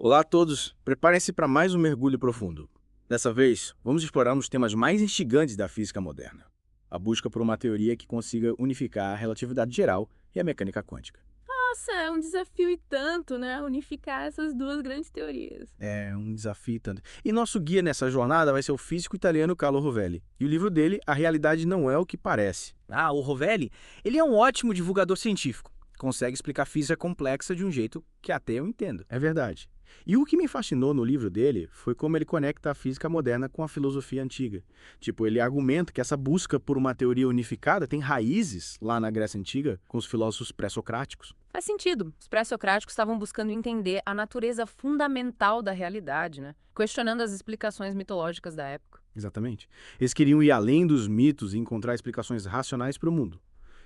Olá a todos, preparem-se para mais um mergulho profundo. Dessa vez, vamos explorar um dos temas mais instigantes da física moderna: a busca por uma teoria que consiga unificar a relatividade geral e a mecânica quântica. Nossa, é um desafio e tanto, né? Unificar essas duas grandes teorias. É um desafio tanto. E nosso guia nessa jornada vai ser o físico italiano Carlo Rovelli. E o livro dele, A Realidade Não É o que Parece. O Rovelli, ele é um ótimo divulgador científico. Consegue explicar física complexa de um jeito que até eu entendo. É verdade. E o que me fascinou no livro dele foi como ele conecta a física moderna com a filosofia antiga. Tipo, ele argumenta que essa busca por uma teoria unificada tem raízes lá na Grécia Antiga, com os filósofos pré-socráticos. Faz sentido. Os pré-socráticos estavam buscando entender a natureza fundamental da realidade, né? Questionando as explicações mitológicas da época. Exatamente. Eles queriam ir além dos mitos e encontrar explicações racionais para o mundo.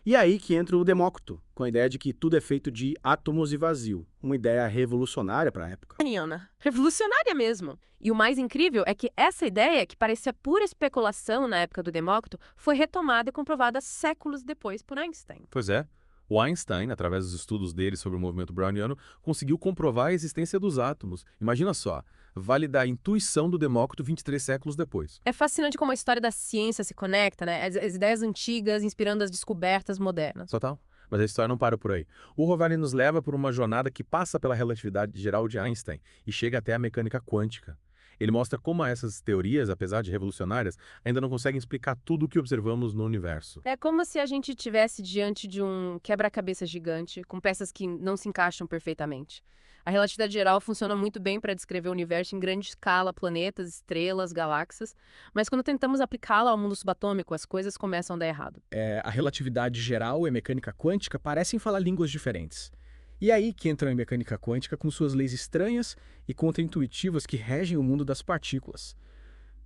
E aí que entra o Demócrito, com a ideia de que tudo é feito de átomos e vazio, uma ideia revolucionária para a época. Ariana. Revolucionária mesmo. E o mais incrível é que essa ideia, que parecia pura especulação na época do Demócrito, foi retomada e comprovada séculos depois por Einstein. Pois é, o Einstein, através dos estudos dele sobre o movimento browniano, conseguiu comprovar a existência dos átomos. Imagina só, validar a intuição do Demócrito 23 séculos depois. É fascinante como a história da ciência se conecta, né? As ideias antigas inspirando as descobertas modernas. Total. Mas a história não para por aí. O Rovelli nos leva por uma jornada que passa pela relatividade geral de Einstein e chega até a mecânica quântica. Ele mostra como essas teorias, apesar de revolucionárias, ainda não conseguem explicar tudo o que observamos no universo. É como se a gente estivesse diante de um quebra-cabeça gigante, com peças que não se encaixam perfeitamente. A relatividade geral funciona muito bem para descrever o universo em grande escala, planetas, estrelas, galáxias, mas quando tentamos aplicá-la ao mundo subatômico, as coisas começam a dar errado. A relatividade geral e a mecânica quântica parecem falar línguas diferentes. E aí que entra a mecânica quântica com suas leis estranhas e contraintuitivas que regem o mundo das partículas.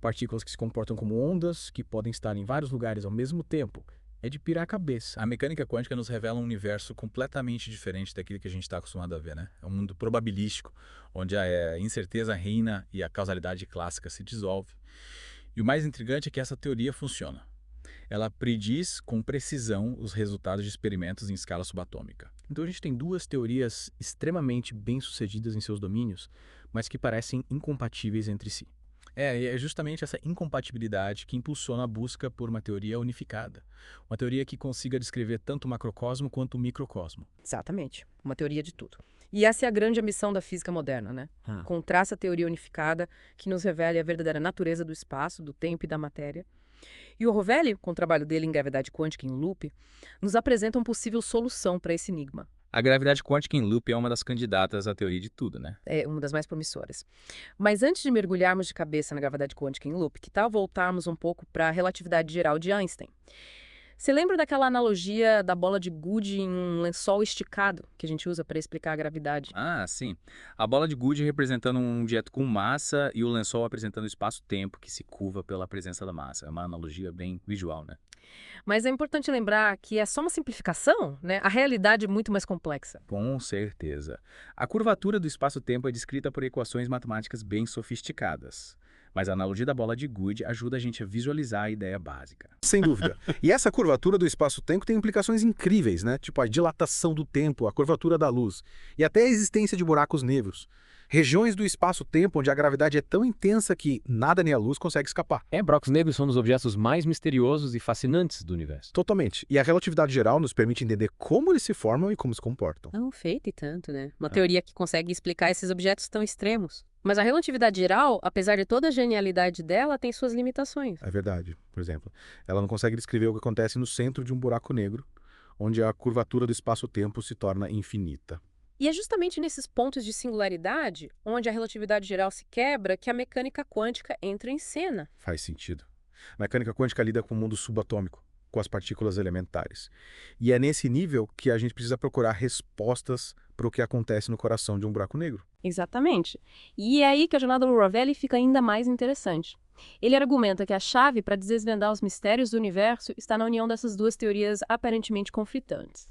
Partículas que se comportam como ondas, que podem estar em vários lugares ao mesmo tempo. É de pirar a cabeça. A mecânica quântica nos revela um universo completamente diferente daquilo que a gente está acostumado a ver, né? É um mundo probabilístico, onde a incerteza reina e a causalidade clássica se dissolve. E o mais intrigante é que essa teoria funciona. Ela prediz com precisão os resultados de experimentos em escala subatômica. Então a gente tem duas teorias extremamente bem-sucedidas em seus domínios, mas que parecem incompatíveis entre si. E é justamente essa incompatibilidade que impulsiona a busca por uma teoria unificada. Uma teoria que consiga descrever tanto o macrocosmo quanto o microcosmo. Exatamente. Uma teoria de tudo. E essa é a grande ambição da física moderna, né? Encontrar essa teoria unificada que nos revele a verdadeira natureza do espaço, do tempo e da matéria. E o Rovelli, com o trabalho dele em gravidade quântica em loop, nos apresenta uma possível solução para esse enigma. A gravidade quântica em loop é uma das candidatas à teoria de tudo, né? É uma das mais promissoras. Mas antes de mergulharmos de cabeça na gravidade quântica em loop, que tal voltarmos um pouco para a relatividade geral de Einstein? Você lembra daquela analogia da bola de gude em um lençol esticado que a gente usa para explicar a gravidade? Ah, sim. A bola de gude representando um objeto com massa e o lençol apresentando o espaço-tempo que se curva pela presença da massa. É uma analogia bem visual, né? Mas é importante lembrar que é só uma simplificação, né? A realidade é muito mais complexa. Com certeza. A curvatura do espaço-tempo é descrita por equações matemáticas bem sofisticadas. Mas a analogia da bola de gude ajuda a gente a visualizar a ideia básica. Sem dúvida. E essa curvatura do espaço-tempo tem implicações incríveis, né? Tipo a dilatação do tempo, a curvatura da luz e até a existência de buracos negros. Regiões do espaço-tempo onde a gravidade é tão intensa que nada nem a luz consegue escapar. Buracos negros são um dos objetos mais misteriosos e fascinantes do universo. Totalmente. E a relatividade geral nos permite entender como eles se formam e como se comportam. Não, feito e tanto, né? Uma teoria que consegue explicar esses objetos tão extremos. Mas a relatividade geral, apesar de toda a genialidade dela, tem suas limitações. É verdade. Por exemplo, ela não consegue descrever o que acontece no centro de um buraco negro, onde a curvatura do espaço-tempo se torna infinita. E é justamente nesses pontos de singularidade, onde a relatividade geral se quebra, que a mecânica quântica entra em cena. Faz sentido. A mecânica quântica lida com o mundo subatômico, com as partículas elementares. E é nesse nível que a gente precisa procurar respostas para o que acontece no coração de um buraco negro. Exatamente. E é aí que a jornada do Rovelli fica ainda mais interessante. Ele argumenta que a chave para desvendar os mistérios do universo está na união dessas duas teorias aparentemente conflitantes.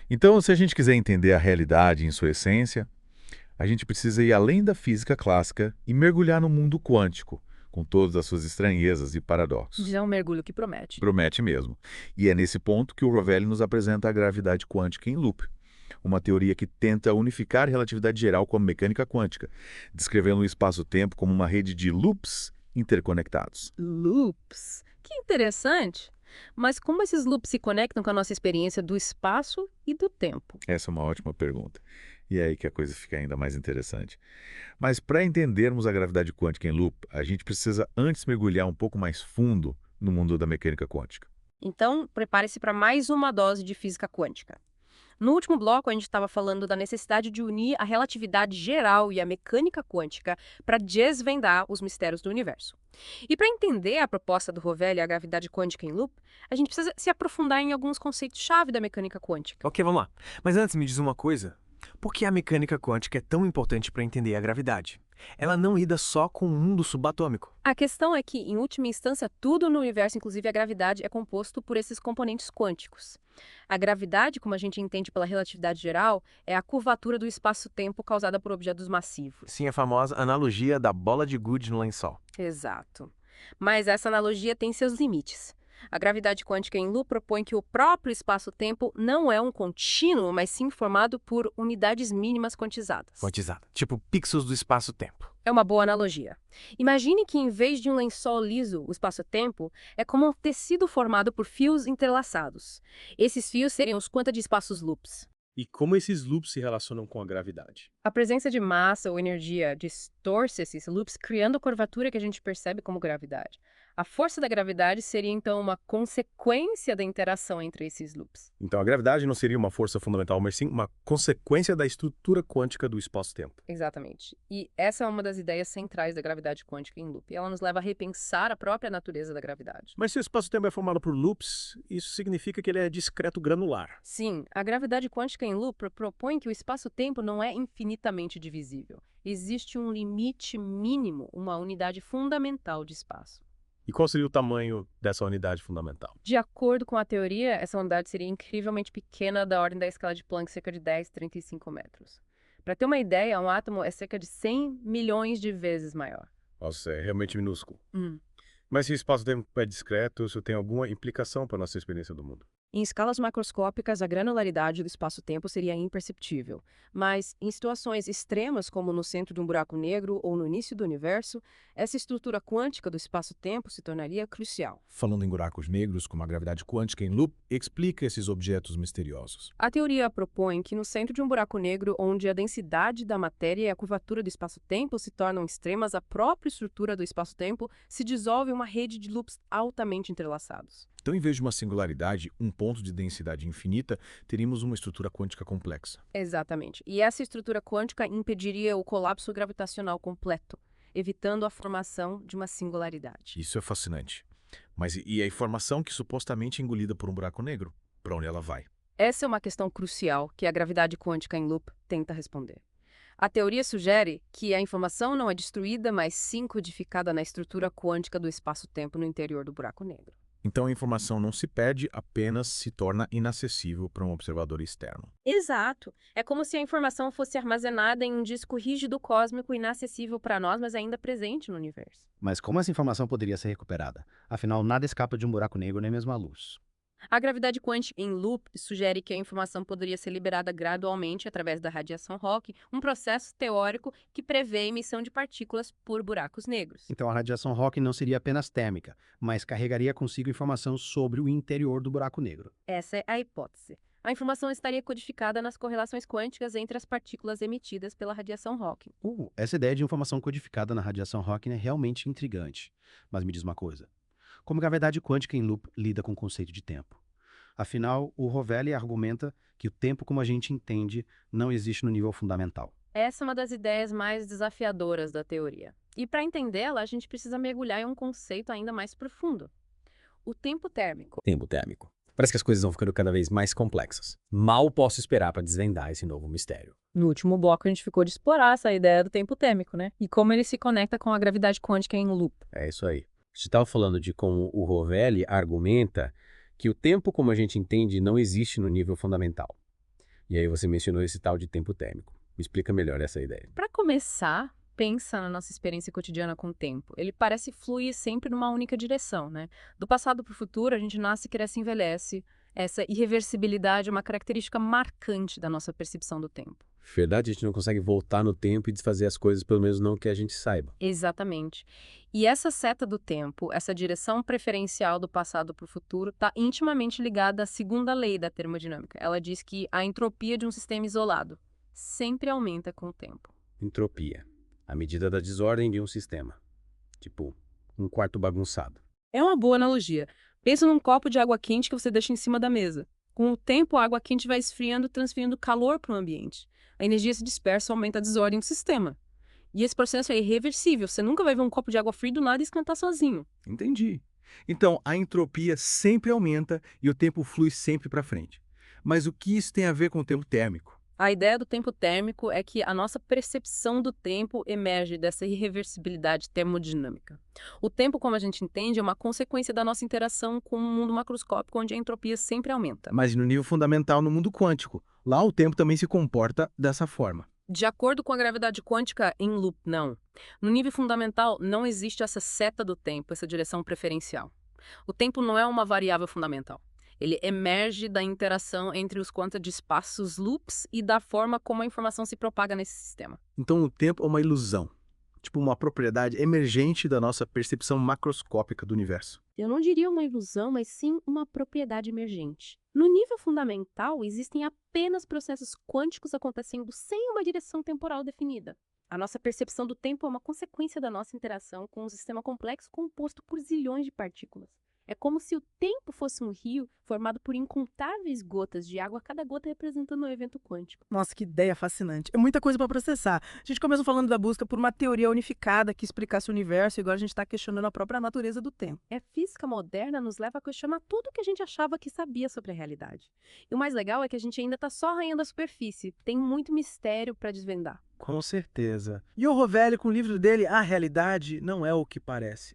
Então, se a gente quiser entender a realidade em sua essência, a gente precisa ir além da física clássica e mergulhar no mundo quântico, com todas as suas estranhezas e paradoxos. Já é um mergulho que promete. Promete mesmo. E é nesse ponto que o Rovelli nos apresenta a gravidade quântica em loop, uma teoria que tenta unificar a relatividade geral com a mecânica quântica, descrevendo o espaço-tempo como uma rede de loops interconectados. Loops? Que interessante! Mas como esses loops se conectam com a nossa experiência do espaço e do tempo? Essa é uma ótima pergunta. E é aí que a coisa fica ainda mais interessante. Mas para entendermos a gravidade quântica em loop, a gente precisa antes mergulhar um pouco mais fundo no mundo da mecânica quântica. Então, prepare-se para mais uma dose de física quântica. No último bloco, a gente estava falando da necessidade de unir a relatividade geral e a mecânica quântica para desvendar os mistérios do universo. E para entender a proposta do Rovelli e a gravidade quântica em loop, a gente precisa se aprofundar em alguns conceitos-chave da mecânica quântica. Ok, vamos lá. Mas antes me diz uma coisa. Por que a mecânica quântica é tão importante para entender a gravidade? Ela não lida só com o mundo subatômico. A questão é que, em última instância, tudo no universo, inclusive a gravidade, é composto por esses componentes quânticos. A gravidade, como a gente entende pela relatividade geral, é a curvatura do espaço-tempo causada por objetos massivos. Sim, a famosa analogia da bola de gude no lençol. Exato. Mas essa analogia tem seus limites. A gravidade quântica em loop propõe que o próprio espaço-tempo não é um contínuo, mas sim formado por unidades mínimas quantizadas. Quantizada. Tipo pixels do espaço-tempo. É uma boa analogia. Imagine que, em vez de um lençol liso, o espaço-tempo é como um tecido formado por fios entrelaçados. Esses fios seriam os quanta de espaços loops. E como esses loops se relacionam com a gravidade? A presença de massa ou energia distorce esses loops, criando a curvatura que a gente percebe como gravidade. A força da gravidade seria, então, uma consequência da interação entre esses loops. Então a gravidade não seria uma força fundamental, mas sim uma consequência da estrutura quântica do espaço-tempo. Exatamente. E essa é uma das ideias centrais da gravidade quântica em loop. Ela nos leva a repensar a própria natureza da gravidade. Mas se o espaço-tempo é formado por loops, isso significa que ele é discreto granular. Sim, a gravidade quântica em loop propõe que o espaço-tempo não é infinitamente divisível. Existe um limite mínimo, uma unidade fundamental de espaço. E qual seria o tamanho dessa unidade fundamental? De acordo com a teoria, essa unidade seria incrivelmente pequena, da ordem da escala de Planck, cerca de 10,35 metros. Para ter uma ideia, um átomo é cerca de 100 milhões de vezes maior. Nossa, é realmente minúsculo. Mas se o espaço-tempo é discreto, isso tem alguma implicação para a nossa experiência do mundo? Em escalas macroscópicas, a granularidade do espaço-tempo seria imperceptível. Mas, em situações extremas, como no centro de um buraco negro ou no início do universo, essa estrutura quântica do espaço-tempo se tornaria crucial. Falando em buracos negros, como a gravidade quântica em loop, explica esses objetos misteriosos. A teoria propõe que no centro de um buraco negro, onde a densidade da matéria e a curvatura do espaço-tempo se tornam extremas, a própria estrutura do espaço-tempo se dissolve em uma rede de loops altamente entrelaçados. Então, em vez de uma singularidade, um ponto de densidade infinita, teríamos uma estrutura quântica complexa. Exatamente. E essa estrutura quântica impediria o colapso gravitacional completo, evitando a formação de uma singularidade. Isso é fascinante. Mas e a informação que supostamente é engolida por um buraco negro? Para onde ela vai? Essa é uma questão crucial que a gravidade quântica em loop tenta responder. A teoria sugere que a informação não é destruída, mas sim codificada na estrutura quântica do espaço-tempo no interior do buraco negro. Então a informação não se perde, apenas se torna inacessível para um observador externo. Exato. É como se a informação fosse armazenada em um disco rígido cósmico inacessível para nós, mas ainda presente no universo. Mas como essa informação poderia ser recuperada? Afinal, nada escapa de um buraco negro nem mesmo a luz. A gravidade quântica em loop sugere que a informação poderia ser liberada gradualmente através da radiação Hawking, um processo teórico que prevê a emissão de partículas por buracos negros. Então a radiação Hawking não seria apenas térmica, mas carregaria consigo informação sobre o interior do buraco negro. Essa é a hipótese. A informação estaria codificada nas correlações quânticas entre as partículas emitidas pela radiação Hawking. Essa ideia de informação codificada na radiação Hawking é realmente intrigante. Mas me diz uma coisa. Como a gravidade quântica em loop lida com o conceito de tempo? Afinal, o Rovelli argumenta que o tempo como a gente entende não existe no nível fundamental. Essa é uma das ideias mais desafiadoras da teoria. E para entendê-la, a gente precisa mergulhar em um conceito ainda mais profundo. O tempo térmico. Tempo térmico. Parece que as coisas vão ficando cada vez mais complexas. Mal posso esperar para desvendar esse novo mistério. No último bloco, a gente ficou de explorar essa ideia do tempo térmico, né? E como ele se conecta com a gravidade quântica em loop. É isso aí. Você estava falando de como o Rovelli argumenta que o tempo como a gente entende não existe no nível fundamental. E aí você mencionou esse tal de tempo térmico. Me explica melhor essa ideia. Para começar, pensa na nossa experiência cotidiana com o tempo. Ele parece fluir sempre numa única direção, né? Do passado para o futuro, a gente nasce, cresce e envelhece. Essa irreversibilidade é uma característica marcante da nossa percepção do tempo. Verdade, a gente não consegue voltar no tempo e desfazer as coisas, pelo menos não que a gente saiba. Exatamente. E essa seta do tempo, essa direção preferencial do passado para o futuro, está intimamente ligada à segunda lei da termodinâmica. Ela diz que a entropia de um sistema isolado sempre aumenta com o tempo. Entropia, a medida da desordem de um sistema. Tipo, um quarto bagunçado. É uma boa analogia. Pensa num copo de água quente que você deixa em cima da mesa. Com o tempo, a água quente vai esfriando, transferindo calor para o ambiente. A energia se dispersa, aumenta a desordem do sistema. E esse processo é irreversível. Você nunca vai ver um copo de água fria do nada e esquentar sozinho. Entendi. Então, a entropia sempre aumenta e o tempo flui sempre para frente. Mas o que isso tem a ver com o tempo térmico? A ideia do tempo térmico é que a nossa percepção do tempo emerge dessa irreversibilidade termodinâmica. O tempo, como a gente entende, é uma consequência da nossa interação com um mundo macroscópico onde a entropia sempre aumenta. Mas no nível fundamental, no mundo quântico, lá o tempo também se comporta dessa forma. De acordo com a gravidade quântica em loop, não. No nível fundamental, não existe essa seta do tempo, essa direção preferencial. O tempo não é uma variável fundamental. Ele emerge da interação entre os quanta de espaços loops e da forma como a informação se propaga nesse sistema. Então o tempo é uma ilusão, tipo uma propriedade emergente da nossa percepção macroscópica do universo. Eu não diria uma ilusão, mas sim uma propriedade emergente. No nível fundamental, existem apenas processos quânticos acontecendo sem uma direção temporal definida. A nossa percepção do tempo é uma consequência da nossa interação com um sistema complexo composto por zilhões de partículas. É como se o tempo fosse um rio formado por incontáveis gotas de água, cada gota representando um evento quântico. Nossa, que ideia fascinante. É muita coisa para processar. A gente começou falando da busca por uma teoria unificada que explicasse o universo e agora a gente está questionando a própria natureza do tempo. A física moderna nos leva a questionar tudo que a gente achava que sabia sobre a realidade. E o mais legal é que a gente ainda está só arranhando a superfície. Tem muito mistério para desvendar. Com certeza. E o Rovelli, com o livro dele, A Realidade Não É o que Parece,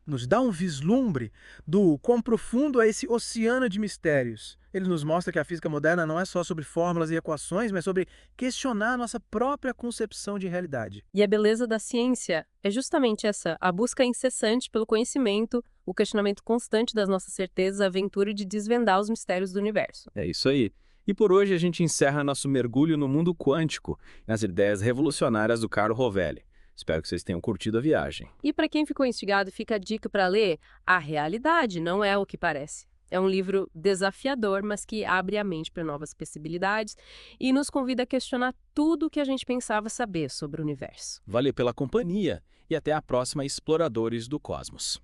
nos dá um vislumbre do quão profundo é esse oceano de mistérios. Ele nos mostra que a física moderna não é só sobre fórmulas e equações, mas sobre questionar a nossa própria concepção de realidade. E a beleza da ciência é justamente essa, a busca incessante pelo conhecimento, o questionamento constante das nossas certezas, a aventura de desvendar os mistérios do universo. É isso aí. E por hoje a gente encerra nosso mergulho no mundo quântico, nas ideias revolucionárias do caro Rovelli. Espero que vocês tenham curtido a viagem. E para quem ficou instigado, fica a dica para ler A Realidade Não É o que Parece. É um livro desafiador, mas que abre a mente para novas possibilidades e nos convida a questionar tudo o que a gente pensava saber sobre o universo. Valeu pela companhia e até a próxima, Exploradores do Cosmos.